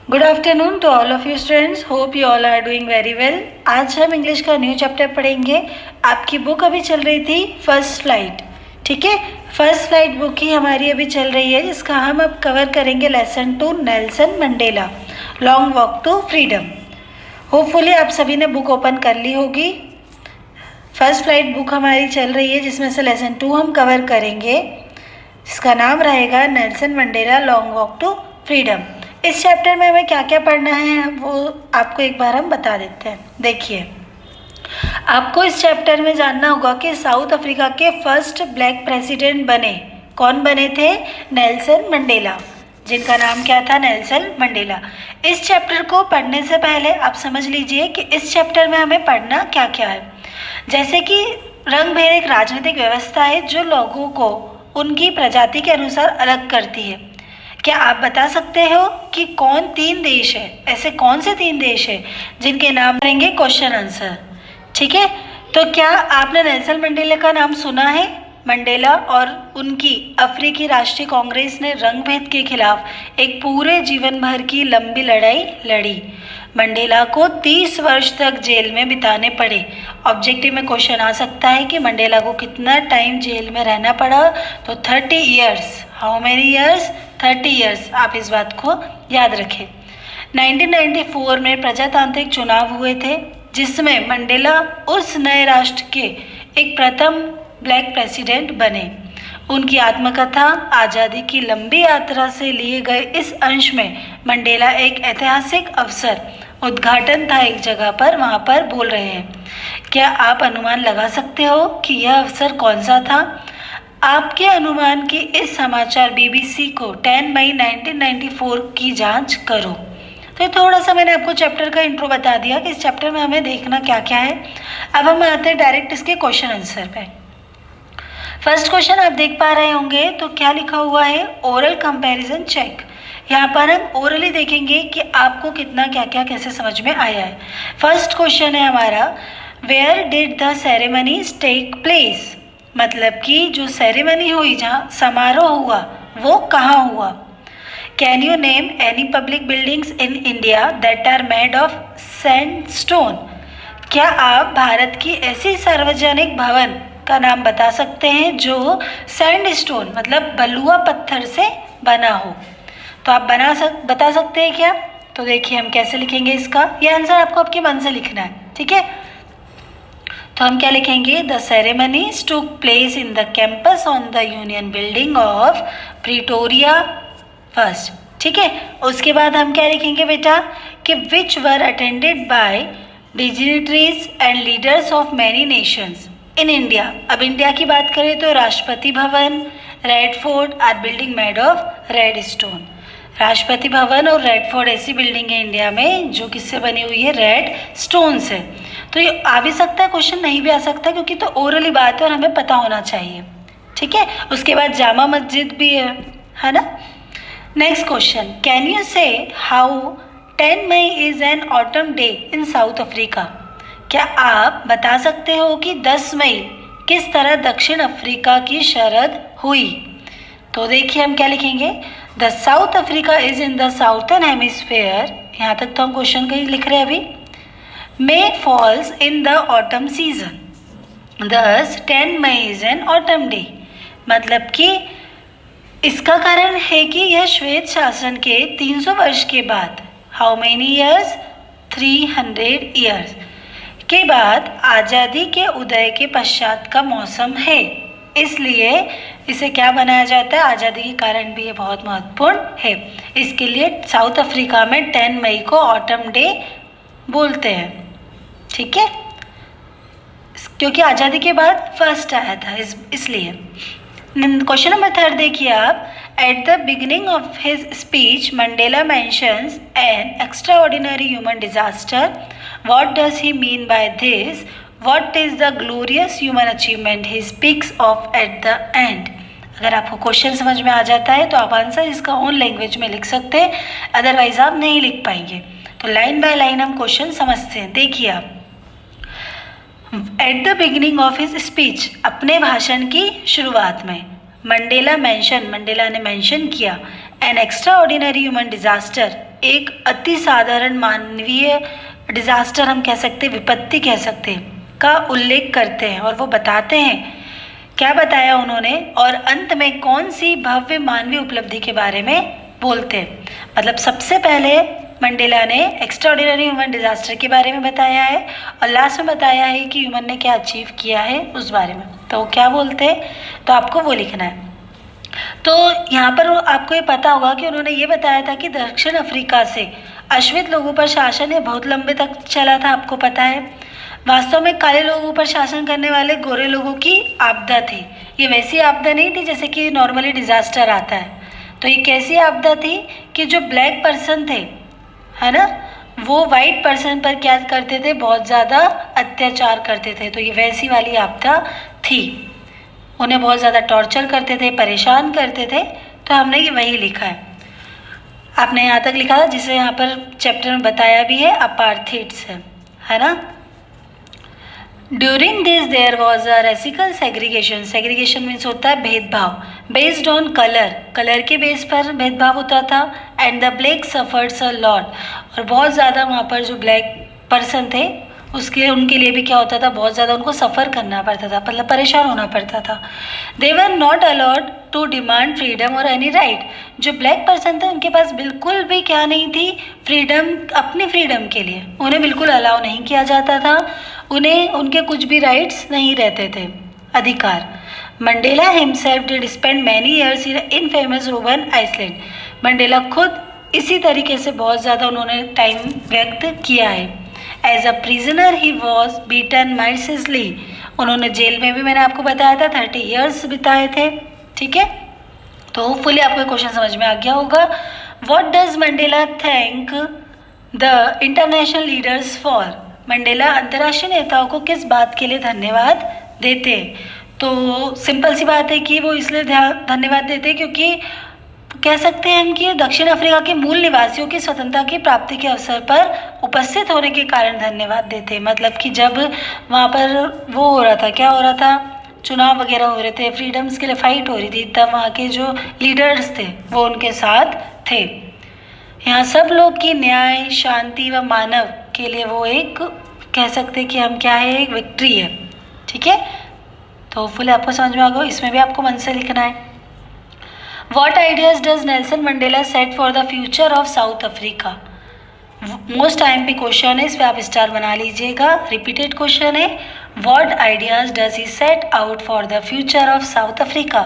Good afternoon to all of you students, hope you all are doing very well. आज हम English का new chapter पढ़ेंगे। आपकी book अभी चल रही थी फर्स्ट फ्लाइट, ठीक है। फर्स्ट फ्लाइट बुक ही हमारी अभी चल रही है, जिसका हम अब कवर करेंगे lesson 2 Nelson Mandela long walk to freedom. Hopefully आप सभी ने बुक ओपन कर ली होगी। फर्स्ट फ्लाइट बुक हमारी चल रही है, जिसमें से लेसन 2 हम कवर करेंगे, जिसका नाम रहेगा Nelson Mandela long walk to freedom. इस चैप्टर में हमें क्या क्या पढ़ना है वो आपको एक बार हम बता देते हैं। देखिए, आपको इस चैप्टर में जानना होगा कि साउथ अफ्रीका के फर्स्ट ब्लैक प्रेसिडेंट बने कौन बने थे? नेल्सन मंडेला, जिनका नाम क्या था? Nelson Mandela. इस चैप्टर को पढ़ने से पहले आप समझ लीजिए कि इस चैप्टर में हमें पढ़ना क्या क्या है। जैसे कि रंग भेद एक राजनीतिक व्यवस्था है जो लोगों को उनकी प्रजाति के अनुसार अलग करती है। क्या आप बता सकते हो कि कौन 3 देश है, ऐसे कौन से 3 देश है जिनके नाम रहेंगे? क्वेश्चन आंसर, ठीक है। तो क्या आपने नेल्सन मंडेला का नाम सुना है? मंडेला और उनकी अफ्रीकी राष्ट्रीय कांग्रेस ने रंगभेद के खिलाफ एक पूरे जीवन भर की लंबी लड़ाई लड़ी। मंडेला को 30 वर्ष तक जेल में बिताने पड़े। ऑब्जेक्टिव में क्वेश्चन आ सकता है कि मंडेला को कितना टाइम जेल में रहना पड़ा? तो 30 years. How many years? 30 years. आप इस बात को याद रखें। 1994 में प्रजातांत्रिक चुनाव हुए थे, जिसमें मंडेला उस नए राष्ट्र के एक प्रथम ब्लैक प्रेसिडेंट बने। उनकी आत्मकथा आज़ादी की लंबी यात्रा से लिए गए इस अंश में मंडेला एक ऐतिहासिक अवसर उद्घाटन था एक जगह पर, वहाँ पर बोल रहे हैं। क्या आप अनुमान लगा सकते हो कि यह अवसर कौन सा था? आपके अनुमान की इस समाचार BBC को 10 मई 1994 की जांच करो। तो ये थोड़ा सा मैंने आपको चैप्टर का इंट्रो बता दिया कि इस चैप्टर में हमें देखना क्या क्या है। अब हम आते हैं डायरेक्ट इसके क्वेश्चन आंसर पे। फर्स्ट क्वेश्चन आप देख पा रहे होंगे, तो क्या लिखा हुआ है? Oral comparison check. यहाँ पर हम ओरली देखेंगे कि आपको कितना क्या क्या कैसे समझ में आया है। फर्स्ट क्वेश्चन है हमारा, where did the ceremonies take place? मतलब कि जो सेरेमनी हुई, जहाँ समारोह हुआ, वो कहाँ हुआ? Can you name any public buildings in India that are made of sandstone? क्या आप भारत की ऐसी सार्वजनिक भवन का नाम बता सकते हैं जो सैंडस्टोन मतलब बलुआ पत्थर से बना हो? तो आप बता सकते हैं क्या? तो देखिए हम कैसे लिखेंगे इसका। यह आंसर आपको आपके मन से लिखना है, ठीक है। तो हम क्या लिखेंगे? The ceremonies took place in the campus on the union building of Pretoria first, ठीक है। उसके बाद हम क्या लिखेंगे बेटा कि which were attended by dignitaries and leaders of many nations in India. अब इंडिया की बात करें तो Rashtrapati Bhavan, red fort are building made of red stone. Rashtrapati Bhavan और रेड फोर्ट ऐसी बिल्डिंग है इंडिया में जो किससे बनी हुई है? रेड स्टोन से। तो ये आ भी सकता है क्वेश्चन, नहीं भी आ सकता, क्योंकि तो ओरली बात है और हमें पता होना चाहिए, ठीक है। उसके बाद जामा मस्जिद भी है ना। Next question, can you say how 10 May is an autumn day in South Africa? क्या आप बता सकते हो कि 10 मई किस तरह दक्षिण अफ्रीका की शरद हुई? तो देखिए हम क्या लिखेंगे, the south Africa is in the southern hemisphere. यहाँ तक तो हम क्वेश्चन का ही लिख रहे हैं अभी। May falls in the autumn season, दस 10 May is an autumn day. मतलब कि इसका कारण है कि यह श्वेत शासन के 300 वर्ष के बाद, हाउ मेनी ईयर्स? 300 ईयर्स के बाद आज़ादी के उदय के पश्चात का मौसम है, इसलिए इसे क्या बनाया जाता है? आज़ादी के कारण भी ये बहुत महत्वपूर्ण है। इसके लिए साउथ अफ्रीका में 10 मई को ऑटम डे बोलते हैं, ठीक है, क्योंकि आज़ादी के बाद फर्स्ट आया था इसलिए। क्वेश्चन नंबर 3 देखिए आप, at the beginning of his speech Mandela mentions N extraordinary human disaster. What does he mean by this? What is the glorious human achievement he speaks of at the end? अगर आपको question समझ में आ जाता है तो आप answer इसका own language में लिख सकते हैं, अदरवाइज आप नहीं लिख पाएंगे। तो लाइन बाय लाइन हम क्वेश्चन समझते हैं। देखिए आप, at the beginning of his speech, अपने भाषण की शुरुआत में, मंडेला ने मेंशन किया an extra ordinary human disaster, एक अति साधारण मानवीय डिजास्टर हम कह सकते, विपत्ति कह सकते, का उल्लेख करते हैं और वो बताते हैं क्या बताया उन्होंने, और अंत में कौन सी भव्य मानवीय उपलब्धि के बारे में बोलते हैं। मतलब सबसे पहले मंडेला ने एक्स्ट्राऑर्डिनरी ह्यूमन डिजास्टर के बारे में बताया है और लास्ट में बताया है कि ह्यूमन ने क्या अचीव किया है उस बारे में। तो क्या बोलते हैं, तो आपको वो लिखना है। तो यहाँ पर आपको ये पता होगा कि उन्होंने ये बताया था कि दक्षिण अफ्रीका से अश्वेत लोगों पर शासन ये बहुत लंबे तक चला था, आपको पता है। वास्तव में काले लोगों पर शासन करने वाले गोरे लोगों की आपदा थी। ये वैसी आपदा नहीं थी जैसे कि नॉर्मली डिजास्टर आता है। तो ये कैसी आपदा थी कि जो ब्लैक पर्सन थे, है ना, वो वाइट पर्सन पर क्या करते थे, बहुत ज़्यादा अत्याचार करते थे। तो ये वैसी वाली आपदा थी, उन्हें बहुत ज़्यादा टॉर्चर करते थे, परेशान करते थे। तो हमने ये वही लिखा है, आपने यहाँ तक लिखा था, जिसे यहाँ पर चैप्टर में बताया भी है, अपार्थीड्स है ना। During this there was a racial segregation. Segregation means होता है भेदभाव, बेस्ड ऑन कलर, कलर के बेस पर भेदभाव होता था। And the black suffers a lot, और बहुत ज़्यादा वहाँ पर जो ब्लैक पर्सन थे उसके उनके लिए भी क्या होता था, बहुत ज़्यादा उनको सफ़र करना पड़ता था, मतलब परेशान होना पड़ता था। They were not allowed to demand freedom और एनी राइट। जो ब्लैक पर्सन थे उनके पास बिल्कुल भी क्या नहीं थी, फ्रीडम, अपनी फ्रीडम के लिए उन्हें बिल्कुल अलाउ नहीं किया जाता था, उन्हें उनके कुछ भी राइट्स नहीं रहते थे, अधिकार। Mandela himself did spend many years in famous Robben Island. Mandela खुद इसी तरीके से बहुत ज़्यादा उन्होंने टाइम व्यक्त किया है। As a prisoner he was beaten mercilessly. उन्होंने जेल में भी, मैंने आपको बताया था, 30 ईयर्स बिताए थे, ठीक है। तो होपफुली आपको क्वेश्चन समझ में आ गया होगा। What does Mandela thank the international leaders for. Mandela अंतर्राष्ट्रीय नेताओं को किस बात के लिए धन्यवाद देते हैं। तो सिंपल सी बात है कि वो इसलिए धन्यवाद देते हैं क्योंकि कह सकते हैं हम कि दक्षिण अफ्रीका के मूल निवासियों की स्वतंत्रता की प्राप्ति के अवसर पर उपस्थित होने के कारण धन्यवाद देते हैं। मतलब कि जब वहाँ पर वो हो रहा था, क्या हो रहा था, चुनाव वगैरह हो रहे थे, फ्रीडम्स के लिए फाइट हो रही थी, तब वहाँ के जो लीडर्स थे वो उनके साथ थे। यहाँ सब लोग की न्याय, शांति व मानव के लिए वो एक, कह सकते हैं कि हम क्या है, एक विक्ट्री है, ठीक है। तो फुल आपको समझ में आ गया, इसमें भी आपको मन से लिखना है। What ideas does Nelson Mandela set for the future of South Africa? Most time पे क्वेश्चन है, इस पर आप स्टार बना लीजिएगा। रिपीटेड क्वेश्चन है, what ideas does he set out for the future of South Africa.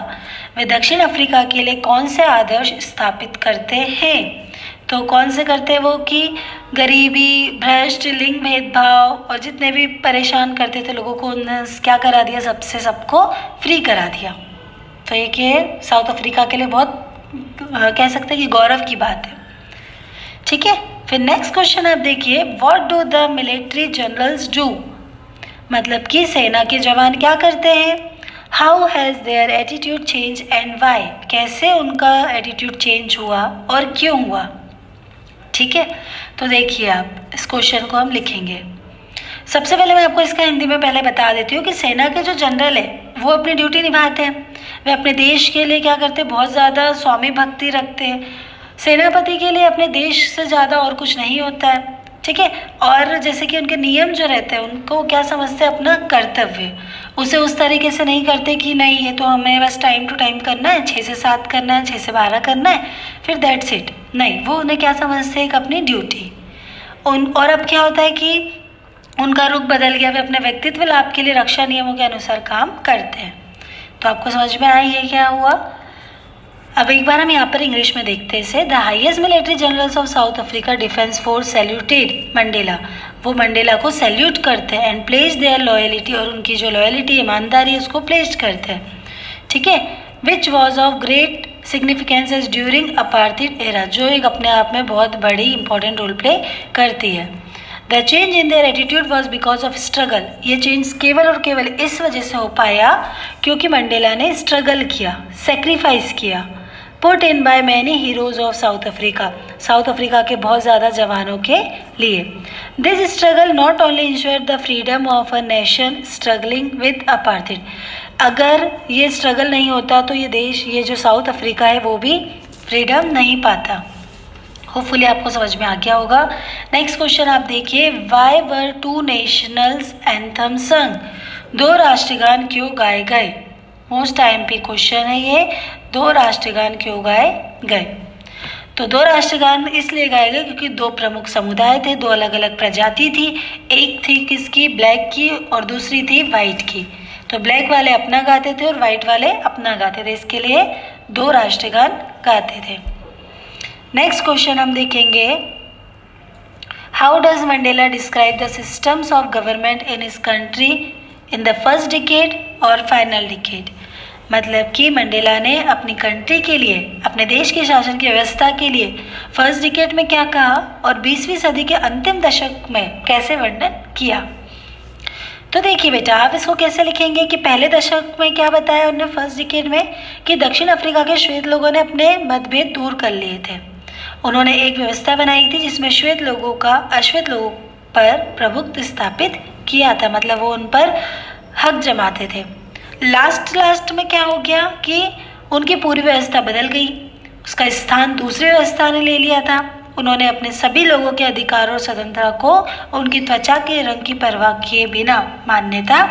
वे दक्षिण अफ्रीका के लिए कौन से आदर्श स्थापित करते हैं। तो कौन से करते हैं वो, कि गरीबी, भ्रष्ट, लिंग भेदभाव और जितने भी परेशान करते थे लोगों को, उन्होंने क्या करा दिया, सबसे सबको फ्री करा दिया। तो ये साउथ अफ्रीका के लिए बहुत कह सकते हैं कि गौरव की बात है, ठीक है। फिर नेक्स्ट क्वेश्चन आप देखिए, what do the military generals do. मतलब कि सेना के जवान क्या करते हैं। How has their attitude change and why. कैसे उनका एटीट्यूड चेंज हुआ और क्यों हुआ, ठीक है। तो देखिए आप इस क्वेश्चन को हम लिखेंगे। सबसे पहले मैं आपको इसका हिंदी में पहले बता देती हूँ कि सेना के जो जनरल है वो अपनी ड्यूटी निभाते हैं, वे अपने देश के लिए क्या करते हैं, बहुत ज़्यादा स्वामी भक्ति रखते हैं। सेनापति के लिए अपने देश से ज़्यादा और कुछ नहीं होता है, ठीक है। और जैसे कि उनके नियम जो रहते हैं उनको क्या समझते हैं, अपना कर्तव्य, उसे उस तरीके से नहीं करते कि नहीं ये तो हमें बस टाइम टू टाइम करना है, 6 से 7 करना है, 6 से 12 करना है, फिर दैट्स इट। नहीं, वो उन्हें क्या समझते हैं, एक अपनी ड्यूटी। और अब क्या होता है कि उनका रुख बदल गया, वे अपने व्यक्तित्व लाभ के लिए रक्षा नियमों के अनुसार काम करते हैं। तो आपको समझ में आई है क्या हुआ। अब एक बार हम यहाँ पर इंग्लिश में देखते हैं इसे। The highest military generals of South Africa defence force saluted Mandela. वो मंडेला को सैल्यूट करते हैं एंड प्लेज देयर लॉयलिटी, और उनकी जो लॉयलिटी, ईमानदारी है उसको प्लेज करते हैं, ठीक है। Which was of great significance as during apartheid era, जो एक अपने आप में बहुत बड़ी इंपॉर्टेंट रोल प्ले करती है। The change in their attitude was because of struggle. ये चेंज केवल और केवल इस वजह से हो पाया क्योंकि मंडेला ने स्ट्रगल किया, सेक्रीफाइस किया। Put in by many heroes of South Africa, south Africa के बहुत ज़्यादा जवानों के लिए। This struggle not only ensure the freedom of a nation struggling with apartheid. अगर ये स्ट्रगल नहीं होता तो ये देश, ये जो साउथ अफ्रीका है वो भी फ्रीडम नहीं पाता। होपफुली आपको समझ में आ गया होगा। नेक्स्ट क्वेश्चन आप देखिए, why were two nationals anthem song, दो राष्ट्रगान क्यों गाए गए। मोस्ट IMP क्वेश्चन है ये, दो राष्ट्रगान क्यों गाए गए। तो दो राष्ट्रगान इसलिए गाए गए क्योंकि दो प्रमुख समुदाय थे, दो अलग अलग प्रजाति थी, एक थी किसकी, ब्लैक की, और दूसरी थी वाइट की। तो ब्लैक वाले अपना गाते थे और वाइट वाले अपना गाते थे, इसके लिए दो राष्ट्रगान गाते थे। नेक्स्ट क्वेश्चन हम देखेंगे, how does Mandela describe the systems of government in his country in the first decade और फाइनल डिकेड। मतलब कि मंडेला ने अपनी कंट्री के लिए, अपने देश के शासन की व्यवस्था के लिए फर्स्ट डिकेड में क्या कहा और 20वीं सदी के अंतिम दशक में कैसे वर्णन किया। तो देखिए बेटा, आप इसको कैसे लिखेंगे कि पहले दशक में क्या बताया उन्होंने फर्स्ट डिकेड में, कि दक्षिण अफ्रीका के श्वेत लोगों ने अपने मतभेद दूर कर लिए थे। उन्होंने एक व्यवस्था बनाई थी जिसमें श्वेत लोगों का अश्वेत लोगों पर प्रभुत्व स्थापित किया था, मतलब वो उन पर हक जमाते थे। लास्ट में क्या हो गया कि उनकी पूरी व्यवस्था बदल गई, उसका स्थान दूसरी व्यवस्था ने ले लिया था। उन्होंने अपने सभी लोगों के अधिकारों और स्वतंत्रता को उनकी त्वचा के रंग की परवाह किए बिना मान्यता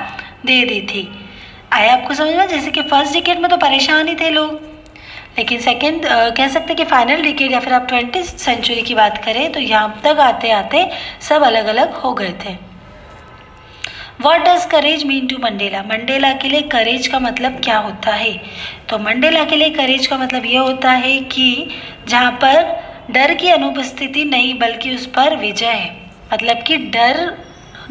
दे दी थी। आया आपको समझ में? जैसे कि फर्स्ट डिकेड में तो परेशान ही थे लोग, लेकिन सेकेंड कह सकते कि फाइनल डिकेड या फिर आप 20th सेंचुरी की बात करें तो यहाँ तक आते आते सब अलग अलग हो गए थे। What does courage mean to Mandela? Mandela के लिए करेज का मतलब क्या होता है? तो मंडेला के लिए करेज का मतलब ये होता है कि जहाँ पर डर की अनुपस्थिति नहीं बल्कि उस पर विजय है, मतलब कि डर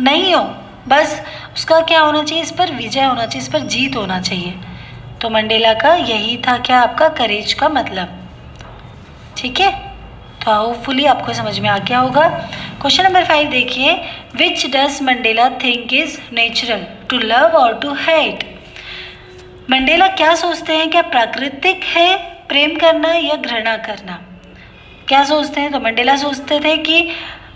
नहीं हो, बस उसका क्या होना चाहिए, इस पर विजय होना चाहिए, इस पर जीत होना चाहिए। तो मंडेला का यही था क्या आपका करेज का मतलब। ठीक है, तो होपफुली आपको समझ में आ गया होगा। क्वेश्चन नंबर 5 देखिए, which does Mandela think is natural, to love और टू हेट। मंडेला क्या सोचते हैं, क्या प्राकृतिक है प्रेम करना या घृणा करना? क्या सोचते हैं? तो मंडेला सोचते थे कि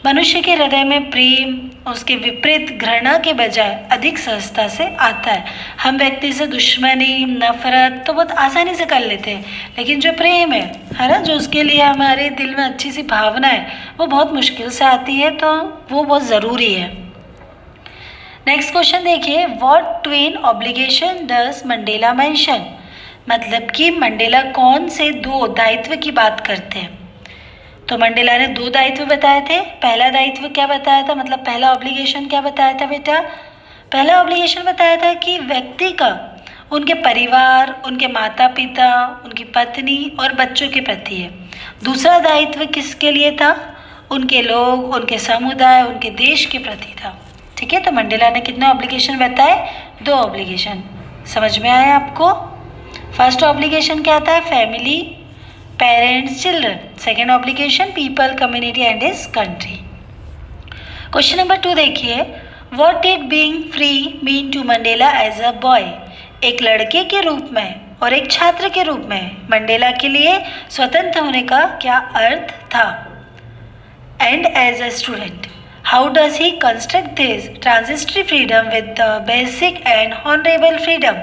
मनुष्य के हृदय में प्रेम उसके विपरीत घृणा के बजाय अधिक सहजता से आता है। हम व्यक्ति से दुश्मनी, नफरत तो बहुत आसानी से कर लेते हैं, लेकिन जो प्रेम है ना, जो उसके लिए हमारे दिल में अच्छी सी भावना है, वो बहुत मुश्किल से आती है, तो वो बहुत ज़रूरी है। नेक्स्ट क्वेश्चन देखिए, what Twain obligation does Mandela mention. मतलब कि मंडेला कौन से दो दायित्व की बात करते हैं। तो मंडेला ने दो दायित्व बताए थे। पहला दायित्व क्या बताया था, मतलब पहला ऑब्लिगेशन क्या बताया था बेटा? पहला ऑब्लिगेशन बताया था कि व्यक्ति का उनके परिवार, उनके माता पिता, उनकी पत्नी और बच्चों के प्रति है। दूसरा दायित्व किसके लिए था? उनके लोग, उनके समुदाय, उनके देश के प्रति था। ठीक है, तो मंडेला ने कितने ऑब्लिगेशन बताए? दो ऑब्लिगेशन। समझ में आया आपको? फर्स्ट ऑब्लिगेशन क्या था? Family, parents, children. Second obligation people, community and his country. Question number 2 देखिए, what did being free mean to Mandela as a boy. एक लड़के के रूप में और एक छात्र के रूप में मंडेला के लिए स्वतंत्र होने का क्या अर्थ था। And as a student, how does he construct this transitory freedom with the basic and honourable freedom.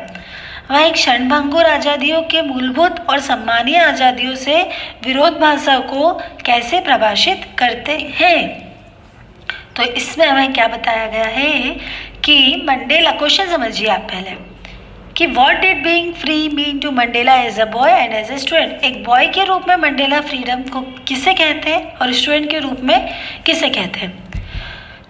वह एक क्षणभंगुर आज़ादियों के मूलभूत और सम्मानीय आज़ादियों से विरोधाभास को कैसे प्रभाषित करते हैं। तो इसमें हमें क्या बताया गया है कि मंडेला, क्वेश्चन समझिए आप पहले कि what did being free mean to Mandela as a boy and as a student. एक बॉय के रूप में मंडेला फ्रीडम को किसे कहते हैं और स्टूडेंट के रूप में किसे कहते हैं।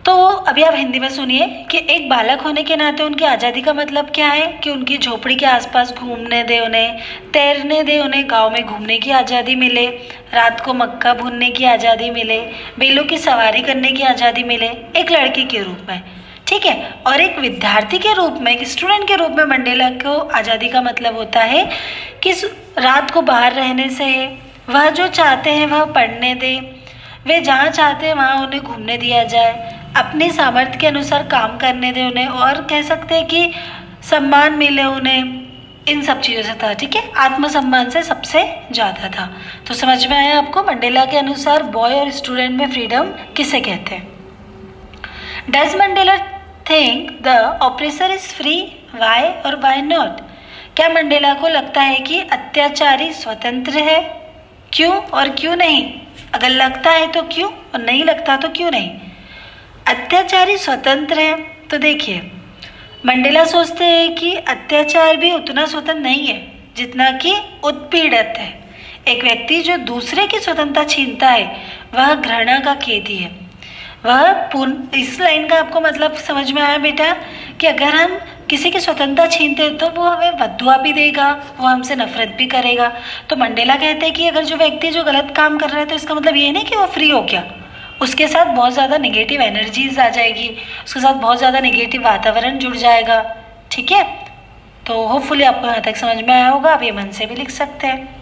तो अभी आप हिंदी में सुनिए कि एक बालक होने के नाते उनकी आज़ादी का मतलब क्या है कि उनकी झोपड़ी के आसपास घूमने दे, उन्हें तैरने दे, उन्हें गांव में घूमने की आज़ादी मिले, रात को मक्का भूनने की आज़ादी मिले, बैलों की सवारी करने की आज़ादी मिले, एक लड़के के रूप में। ठीक है, और एक विद्यार्थी के रूप में, एक स्टूडेंट के रूप में मंडेला को आज़ादी का मतलब होता है कि रात को बाहर रहने से है, वह जो चाहते हैं वह पढ़ने दे, वे जहाँ चाहते हैं वहाँ उन्हें घूमने दिया जाए, अपने सामर्थ्य के अनुसार काम करने दें उन्हें, और कह सकते हैं कि सम्मान मिले उन्हें। इन सब चीज़ों से था। ठीक है, आत्मसम्मान से सबसे ज़्यादा था। तो समझ में आया आपको मंडेला के अनुसार बॉय और स्टूडेंट में फ्रीडम किसे कहते हैं। Does Mandela think the oppressor is free, why और वाई नॉट। क्या मंडेला को लगता है कि अत्याचारी स्वतंत्र है, क्यों और क्यों नहीं। अगर लगता है तो क्यों और नहीं लगता तो क्यों नहीं। अत्याचारी स्वतंत्र है, तो देखिए मंडेला सोचते हैं कि अत्याचार भी उतना स्वतंत्र नहीं है जितना कि उत्पीड़ित है। एक व्यक्ति जो दूसरे की स्वतंत्रता छीनता है वह घृणा का कैदी है। वह पूर्ण, इस लाइन का आपको मतलब समझ में आया बेटा कि अगर हम किसी की स्वतंत्रता छीनते हैं तो वो हमें बद्दुआ भी देगा, वो हमसे नफरत भी करेगा। तो मंडेला कहते हैं कि अगर जो व्यक्ति जो गलत काम कर रहा है तो इसका मतलब ये नहीं कि वो फ्री हो गया, उसके साथ बहुत ज़्यादा नेगेटिव एनर्जीज आ जाएगी, उसके साथ बहुत ज़्यादा नेगेटिव वातावरण जुड़ जाएगा। ठीक है, तो होपफुली आपको यहाँ तक समझ में आया होगा। आप ये मन से भी लिख सकते हैं।